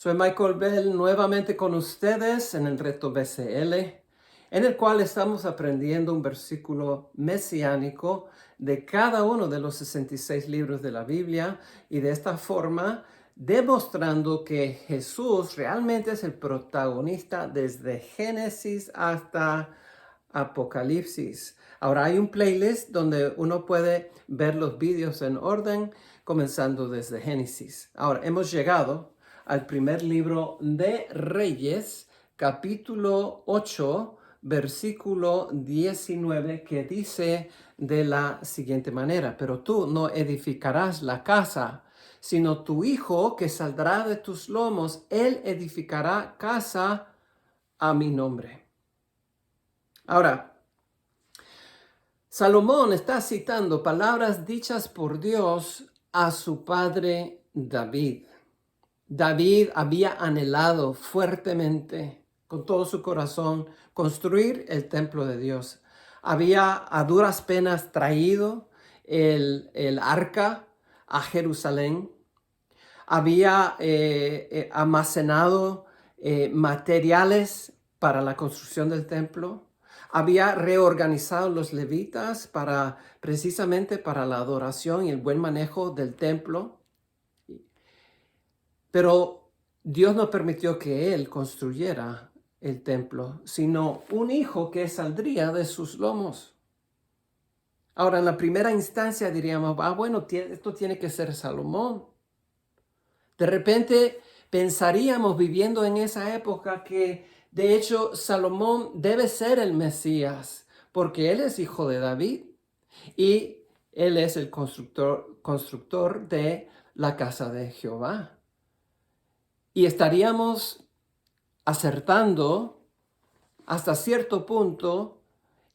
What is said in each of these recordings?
Soy Michael Bell nuevamente con ustedes en el reto BCL, en el cual estamos aprendiendo un versículo mesiánico de cada uno de los 66 libros de la Biblia y de esta forma demostrando que Jesús realmente es el protagonista desde Génesis hasta Apocalipsis. Ahora hay un playlist donde uno puede ver los vídeos en orden, comenzando desde Génesis. Ahora hemos llegado al primer libro de Reyes, capítulo 8, versículo 19, que dice de la siguiente manera: pero tú no edificarás la casa, sino tu hijo que saldrá de tus lomos, él edificará casa a mi nombre. Ahora, Salomón está citando palabras dichas por Dios a su padre David. David había anhelado fuertemente, con todo su corazón, construir el templo de Dios. Había a duras penas traído el arca a Jerusalén. Había almacenado materiales para la construcción del templo. Había reorganizado los levitas precisamente para la adoración y el buen manejo del templo. Pero Dios no permitió que él construyera el templo, sino un hijo que saldría de sus lomos. Ahora, en la primera instancia diríamos, bueno, esto tiene que ser Salomón. De repente pensaríamos, viviendo en esa época, que de hecho Salomón debe ser el Mesías, porque él es hijo de David y él es el constructor de la casa de Jehová. Y estaríamos acertando hasta cierto punto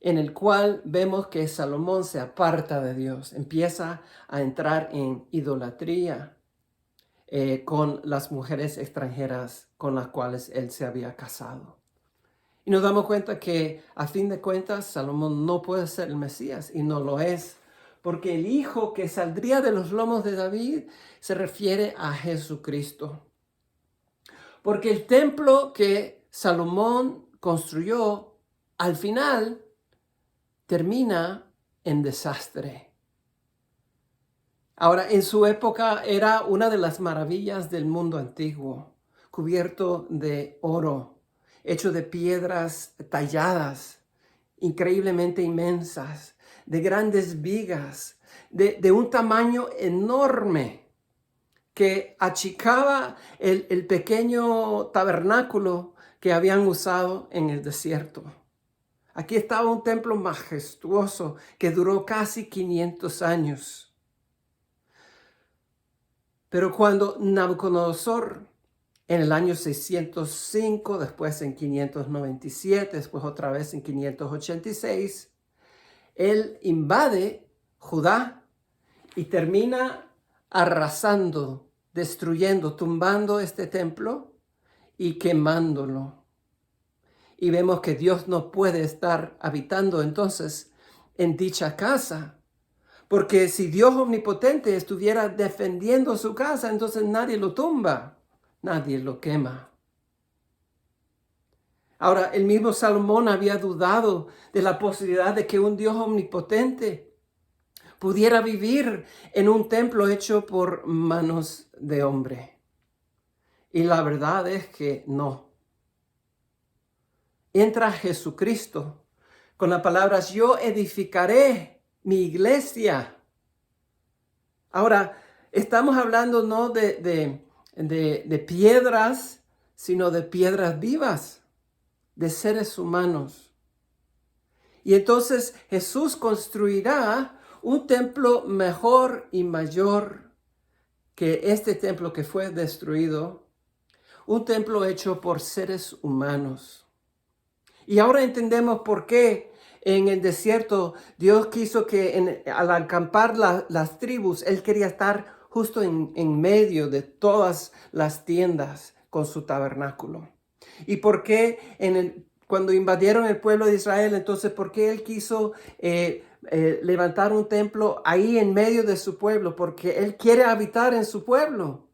en el cual vemos que Salomón se aparta de Dios, empieza a entrar en idolatría con las mujeres extranjeras con las cuales él se había casado. Y nos damos cuenta que a fin de cuentas Salomón no puede ser el Mesías, y no lo es, porque el hijo que saldría de los lomos de David se refiere a Jesucristo. Porque el templo que Salomón construyó al final termina en desastre. Ahora, en su época era una de las maravillas del mundo antiguo, cubierto de oro, hecho de piedras talladas, increíblemente inmensas, de grandes vigas, de un tamaño enorme, que achicaba el pequeño tabernáculo que habían usado en el desierto. Aquí estaba un templo majestuoso que duró casi 500 años. Pero cuando Nabucodonosor, en el año 605, después en 597, después otra vez en 586, él invade Judá y termina arrasando, destruyendo, tumbando este templo y quemándolo. Y vemos que Dios no puede estar habitando entonces en dicha casa, porque si Dios omnipotente estuviera defendiendo su casa, entonces nadie lo tumba, nadie lo quema. Ahora, el mismo Salomón había dudado de la posibilidad de que un Dios omnipotente pudiera vivir en un templo hecho por manos de hombre. Y la verdad es que no. Entra Jesucristo con las palabras: yo edificaré mi iglesia. Ahora, estamos hablando no de piedras, sino de piedras vivas, de seres humanos. Y entonces Jesús construirá un templo mejor y mayor que este templo que fue destruido, un templo hecho por seres humanos. Y ahora entendemos por qué en el desierto Dios quiso que al acampar las tribus, Él quería estar justo en medio de todas las tiendas con su tabernáculo. Y por qué cuando invadieron el pueblo de Israel, entonces por qué Él quiso levantar un templo ahí en medio de su pueblo, porque Él quiere habitar en su pueblo.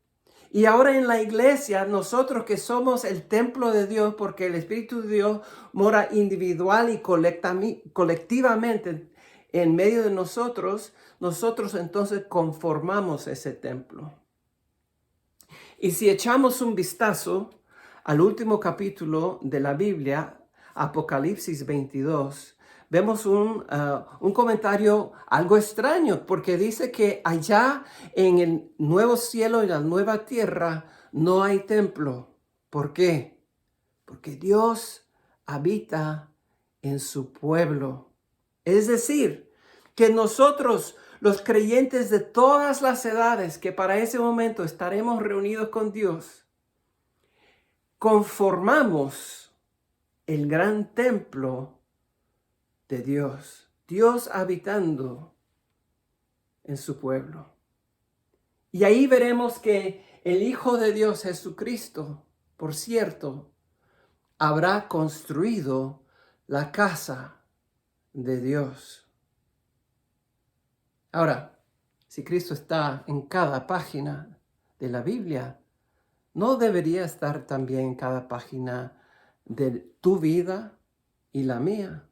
Y ahora en la iglesia, nosotros que somos el templo de Dios, porque el Espíritu de Dios mora individual y colectivamente en medio de nosotros, nosotros entonces conformamos ese templo. Y si echamos un vistazo al último capítulo de la Biblia, Apocalipsis 22, vemos un comentario algo extraño, porque dice que allá en el nuevo cielo y la nueva tierra no hay templo. ¿Por qué? Porque Dios habita en su pueblo. Es decir, que nosotros, los creyentes de todas las edades, que para ese momento estaremos reunidos con Dios, conformamos el gran templo de Dios, Dios habitando en su pueblo. Y ahí veremos que el Hijo de Dios, Jesucristo, por cierto, habrá construido la casa de Dios. Ahora, si Cristo está en cada página de la Biblia, ¿no debería estar también en cada página de tu vida y la mía?